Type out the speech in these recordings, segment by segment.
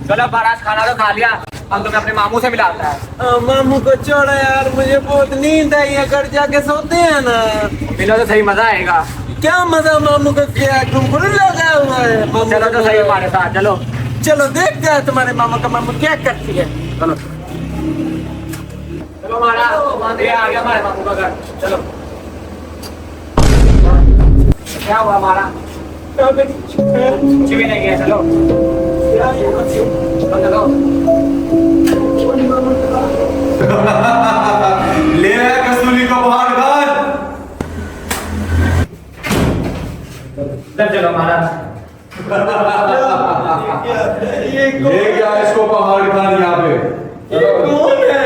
चलो बारात खाना तो खा लिया, हम तुम्हें अपने मामू से मिलाता है। मामू को छोड़ो यार, मुझे बहुत नींद आई है, घर जाके सोते हैं ना। मिलो तो सही, मजा आएगा। क्या मजा मामू को, क्या घुंघरू लगा हुआ है मामू। चलो तो सही हमारे साथ, चलो चलो देखते हैं तुम्हारे मामा का मामू क्या करती है। चलो चलो हमारा ये आ गया हमारे मामू का घर। चलो क्या हुआ हमारा, कुछ भी नहीं है। चलो चलो ले आया कस्तूरी का बाहर खान। चलो हमारा ले गया इसको पहाड़ खान यहाँ पे। ये कौन है?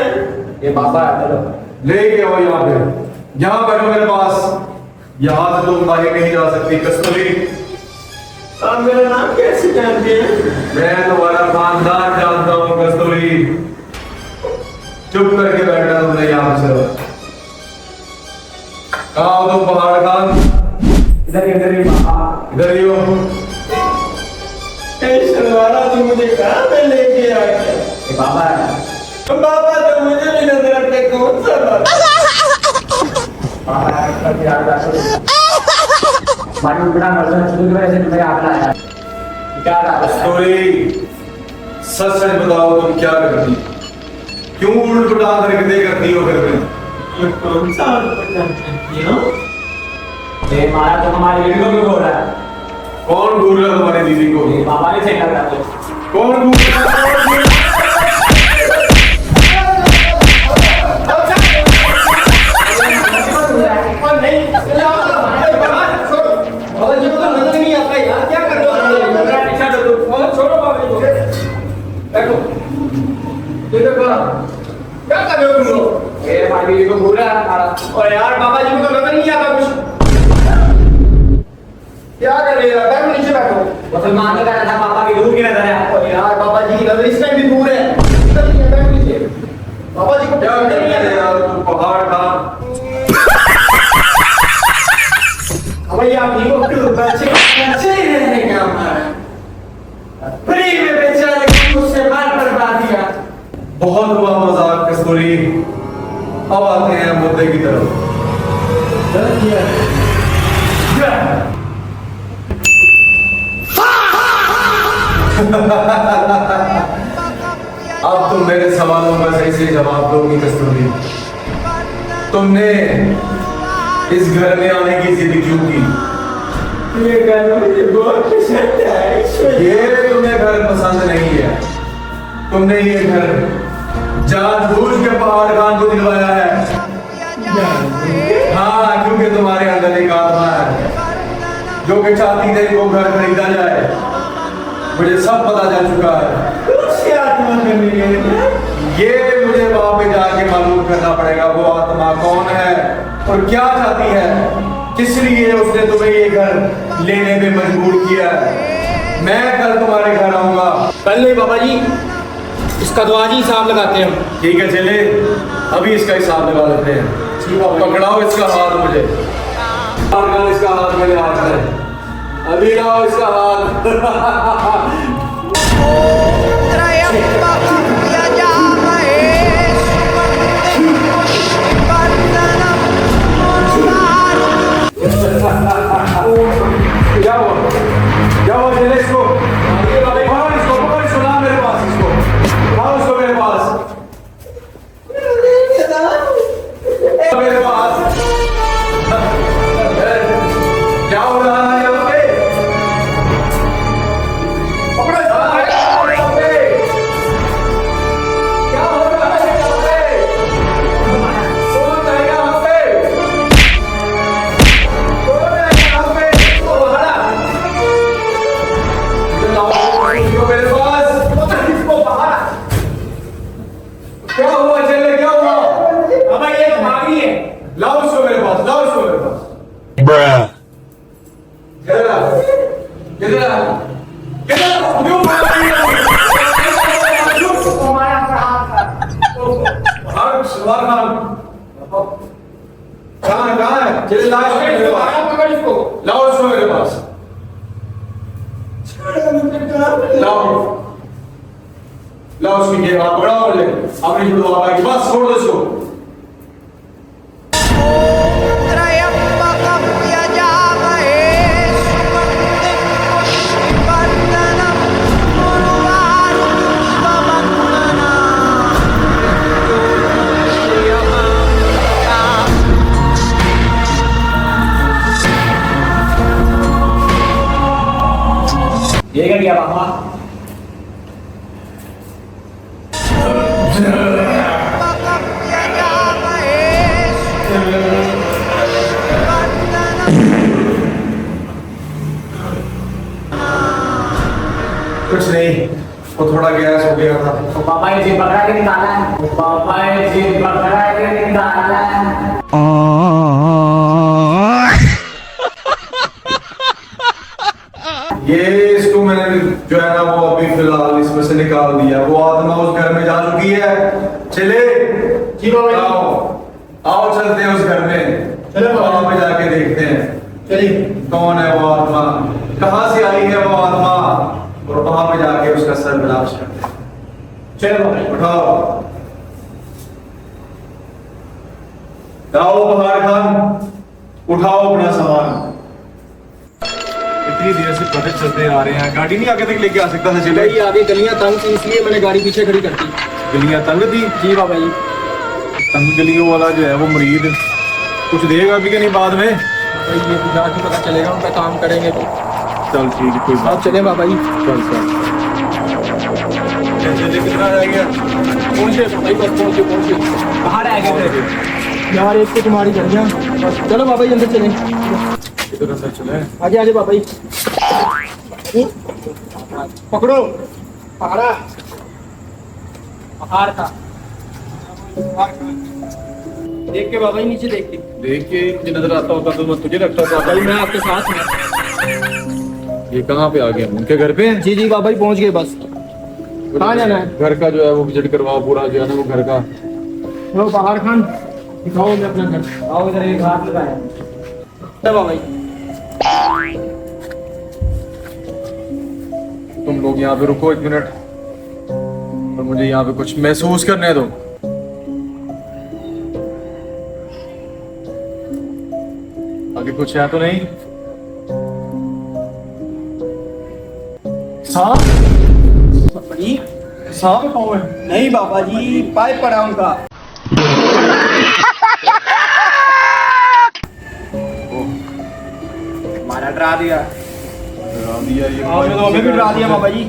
ये पापा है। चलो ले गया वो यहाँ पे, यहाँ बैठो मेरे पास। यहाँ से तुम बाहर नहीं जा सकती कस्तूरी। आप मेरा नाम कैसे जानते हैं? मैं तुम्हारा खानदान जानता हूँ कस्तूरी। चुप करके बैठना तुमने यहाँ से। कहाँ हो तुम पहाड़ खान? इधर ही पापा। इधर ही हो। शलवारा तो मुझे कहाँ पे लेके आ गया? ये पापा है। बाबा तो मुझे भी नजर आते, कौन सा बाबा? मालूम बड़ा मजा शुरू की वजह से तुम्हें आग लाया। क्या रहा कस्तूरी, सच सच बताओ तुम क्या करती, क्यों उल्ट पटांग हरकतें करती हो घर में? ये कौन सा पटांग करती हो? ये मारा तो हमारी बीवी को भी बोल रहा है। कौन घूर रहा तुम्हारी दीदी को? ये पापा ने सेट लगा तो कौन घूर रहा? क्या कर रहे हो तुम लोग? ये हमारी बीवी को बोल रहा है हमारा। और यार बाबा जी को तो नजर नहीं आता कुछ। क्या कर रहे हो? बैठो नीचे बैठो। मुसलमान तो कह रहा था पापा की दूर की नजर है। और यार बाबा जी की नजर इस टाइम भी दूर है। बैठो नीचे। बाबा जी को क्या नजर कर नहीं रहे आता। यार तुम पहाड़ खान? भैया आप ही को बच्चे ही रहने का हमारा फ्री में बेचारे को मुझसे मार बर्बाद दिया। बहुत हुआ मजाक कस्तूरी, अब आते हैं मुद्दे की तरफ। अब तुम मेरे सवालों का सही से जवाब दोगी कस्तूरी। तुमने इस घर में आने की जिद क्यों की? ये घर मुझे बहुत पसंद है। ये तुम्हें घर पसंद नहीं है, तुमने ये घर जानबूझ के पहाड़ खान को दिलवाया है। हाँ, क्योंकि तुम्हारे अंदर एक आत्मा है जो कि चाहती थी वो घर खरीदा जाए। मुझे सब पता चल चुका है। कुछ आत्मा करनी है। ये मुझे वहां पे जाके मालूम करना पड़ेगा वो आत्मा कौन है और क्या चाहती है, किस लिए उसने तुम्हें ये घर लेने पे मजबूर किया है। मैं कल तुम्हारे घर आऊंगा। कल नहीं बाबा जी, इसका तो आज ही हिसाब लगाते हैं हम। ठीक है चले, अभी इसका हिसाब लगा लेते हैं। पकड़ाओ इसका हाथ मुझे। इसका हाथ मेरे हाथ में, अभी लाओ इसका हाथ। क्या हुआ चले इसको, पकड़ इसको ला मेरे पास, इसको लाओ इसको मेरे पास, मेरे पास। क्या हो रहा है यहाँ पे? पकड़ो यहाँ पे। क्या हो रहा है यहाँ पे? कौन है यहाँ पे? कौन है यहाँ पे? इसको बाहर लाओ इसको मेरे पास, इसको बाहर। क्या हुआ चले, क्या हुआ? पापा ये भागी है। लाओ इसको मेरे पास, लाओ इसको मेरे पास। किधर आ? किधर आ? किधर आ? क्यों भाग रही हो? हमारा हाथ भाग, सवार खान। कहाँ है? चले लाओ इसको मेरे पास। पकड़ इसको। लाओ इसको मेरे पास। लाओ। ला उसकी ये हाथ पकड़ा और ले अपनी जुड़वा बाबा की बस छोड़ दो इसको। त्र्यंबकं यजामहे सुगन्धिं पुष्टिवर्धनं ये क्या किया बाबा? त्र्यंबकं यजामहे कुछ नहीं, वो थोड़ा गैस हो गया था। तो पापा ये जिप पकड़ा के निकाला है। पापा ये जिप पकड़ा के निकाला है। ये इसको मैंने जो है ना वो अभी फिलहाल इसमें से निकाल दिया। वो आत्मा उस घर में जा चुकी है। चले जी बाबा जी। आओ आओ चलते हैं उस घर में। चलो बाबा। वहां पे जाके देखते हैं चलिए। कौन है वो आत्मा, कहां से आई है वो आत्मा, और वहां पे जाके उसका सर विनाश करते हैं। चलो बाबा जी। उठाओ आओ बहार खान, उठाओ अपना सामान। इतनी देर से पता चलते आ रहे हैं, गाड़ी नहीं आगे तक लेके आ सकता था। चले भाई आगे गलियां तंग थी इसलिए मैंने गाड़ी पीछे खड़ी कर दी। गलियां तंग थी। जी बाबा जी। तंग गलियों वाला जो है वो मरीज कुछ देगा भी कि नहीं बाद में। भाई ये तो जाके पता चलेगा, उनका काम करेंगे तो। चल ठीक है, कोई आप चले बाबा जी। चल चल चल कितना रह गया? पहुंचे भाई, बस पहुंचे पहुंचे। बाहर आ गए थे। यार एक तो तुम्हारी गलियां बस। चलो बाबा जी अंदर चले। इधर अंदर चले। आगे आगे बाबा जी। पकड़ो पकड़ा। बाहर था। देख के बाबा जी नीचे देख के। देख के मुझे नजर आता होता तो मैं तुझे रखता था। भाई मैं आपके साथ हूँ। ये कहाँ पे आ गया? उनके घर पे हैं? जी जी बाबा जी पहुंच गए बस। कहाँ जाना है? घर का जो है वो विजिट करवाओ पूरा जो है ना वो घर का। लो बाहर खान दिखाओ मैं अपना घर। आओ इधर एक हाथ लगाया। चलो बाबा जी। तुम लोग यहाँ पे रुको 1 मिनट और मुझे यहाँ पे कुछ महसूस करने दो। आगे कुछ है तो नहीं? सांप? बाबा जी सांप पाँव है? नहीं बाबा जी पाइप पड़ा उनका। हमारा डरा दिया। डरा दिया ये। आपने तो हमें भी डरा दिया बाबा जी।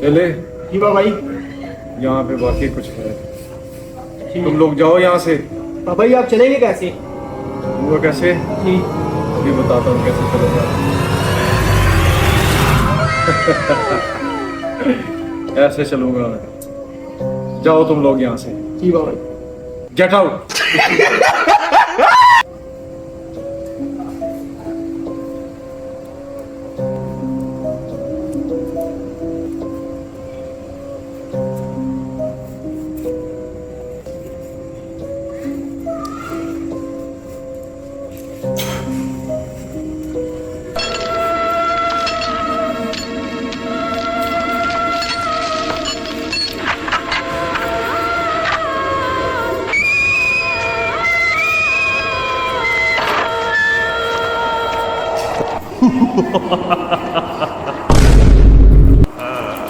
चले जी बाबा जी। यहाँ पे वाकई कुछ है। तुम लोग जाओ यहाँ से। बाबा जी आप चलेंगे कैसे? वो कैसे? जी अभी बताता हूँ कैसे चलेगा। ऐसे चलूंगा मैं। जाओ तुम लोग यहाँ से। जी बाबा जी। Get out.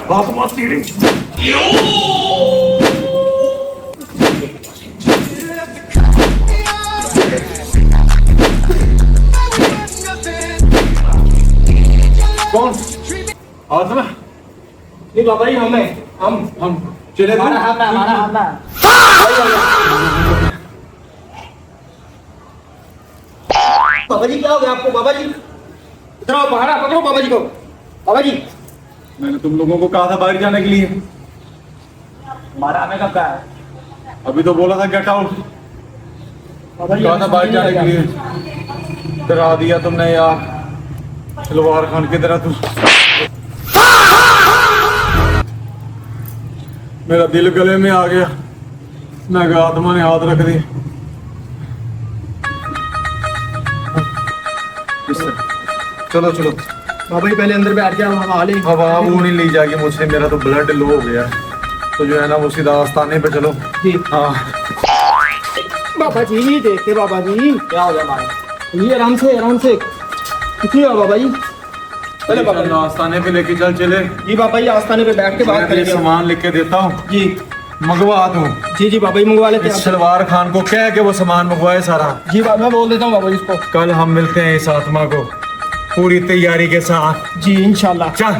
बात मत तेरी। कौन? आत्मा? नहीं बाबा जी हमें हम चले थे। हमारा बाबा जी क्या हो गया आपको? बाबा जी इधर आओ, बाहर आओ, पकड़ो बाबा जी को। बाबा जी मैंने तुम लोगों को कहा था बाहर जाने के लिए। हमारा हमें कब का है? अभी तो बोला था गेट आउट। बाबा जी कहा था बाहर जाने के लिए। डरा दिया तुमने यार। सलवार खान की तरह तुम। मेरा दिल गले में आ गया। मैं कहा आत्मा ने हाथ रख दी। चलो चलो बाबा जी पहले अंदर बैठ गया हवा ले। हवा वो नहीं ली जाएगी मुझसे, मेरा तो ब्लड लो हो गया। तो जो है ना वो सीधा आस्थाने पे चलो। जी हाँ बाबा जी देखते बाबा जी, क्या हो गया हमारा? ये आराम से कितनी हो बाबा जी? चले बाबा जी। आस्थाने पे लेके चले। जी बाबा जी आस्थाने पे बैठ के बात मैं करेंगे। सामान लिख के देता हूँ, जी मंगवा दूँ। जी बाबा जी मंगवा लेते इस हैं। सलवार खान को कह के वो सामान मंगवाए सारा। जी बाबा मैं बोल देता हूँ बाबा जी इसको। कल हम मिलते हैं इस आत्मा को पूरी तैयारी के साथ। जी इंशाल्लाह। चल